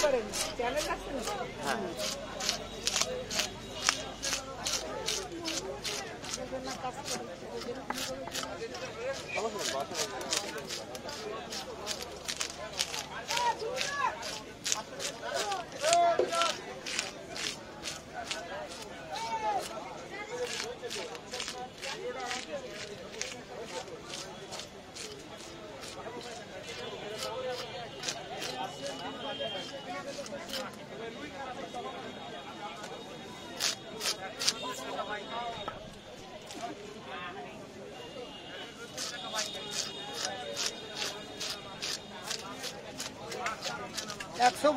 করেন চ্যানেল আছে না? হ্যাঁ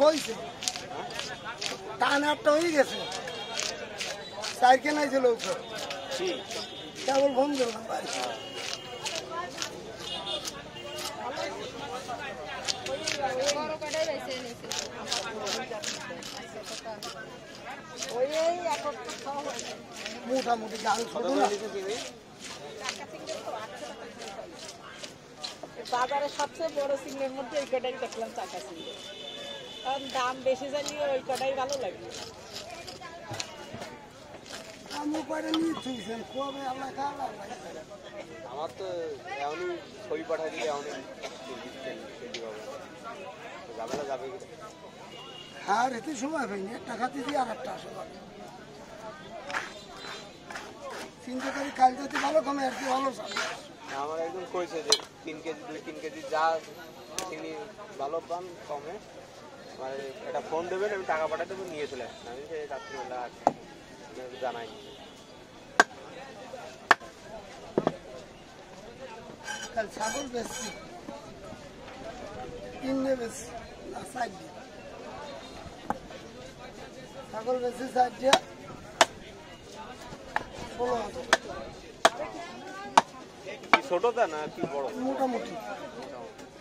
হয়েছে টান একটা হয়ে গেছে চার কেনাই ছিল কেবল ফোন দিলাম ভাই মোটামুটি গান ছোট না বাজারে সবচেয়ে বড় সিংহের মধ্যে ওই কটাই দেখলাম চাকা সিংহ কারণ দাম বেশি জানিয়ে ওই কটাই ভালো লাগে আমার তো এমনই ছবি পাঠা দিলে এমনই যাবে না যাবে হ্যাঁ এতে সময় হয়নি টাকা দিদি আর একটা আসবে চিন্তা করি কাল যদি ভালো কমে আর কি ভালো আমার একদম কইছে যে 3 কেজি 2-3 কেজি যা চিনি ভালো পান কমে মানে একটা ফোন দেবেন আমি টাকা পাঠাতে দেবো নিয়ে চলে আসবেন আমি সেই রাত্রিবেলা জানাই কাল ছাগল বেশি কিনে বেশি না সাইড ছাগল বেশি সাইড দিয়া 16,000 কি ছোটটা না কি বড় মোটামুটি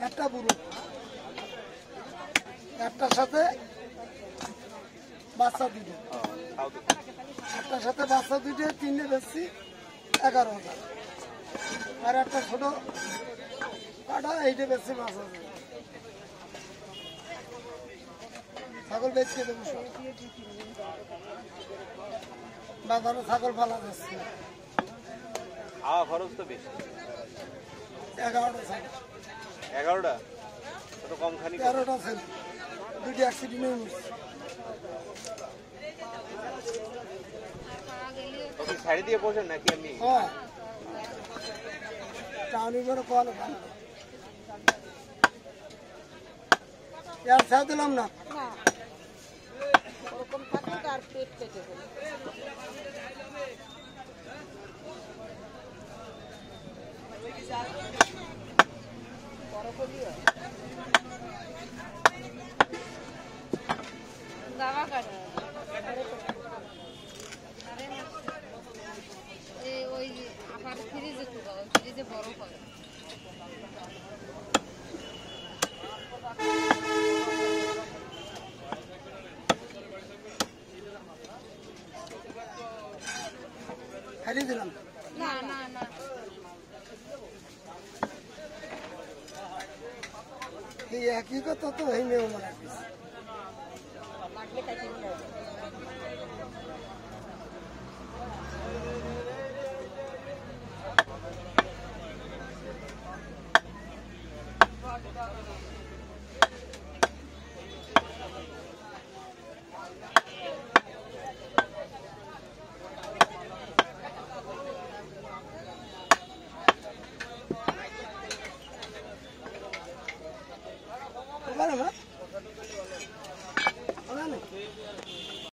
একটা বুড়ো একটার সাথে বাচ্চা দুটো একটার সাথে বাচ্চা দুটো কিনে বেশি 11,000 আর একটা ছোট কাটা এইটা বেশি 5,000 ছাগল বেচকে দেবো বাজারে ছাগল পালা যাচ্ছে খাওয়া খরচ তো বেশি 11টা ছাগল 11টা তো কম খানি 13টা ছিল দুটি অ্যাক্সিডেন্ট হয়ে গেছে আপনি ছাড়ি দিয়ে বসেন নাকি আপনি হ্যাঁ টাউনি করে কল আর ছাড় দিলাম না ওরকম থাকে আর পেট কেটে ফেলে দাওয়া কাটে ওই আবার ফ্রিজে ফ্রিজে বরফ হয় হারিয়ে দিলাম না না না এই একই কথা তো এই মেয়ে মনে লাগলে কাটিয়ে নেবে পারে না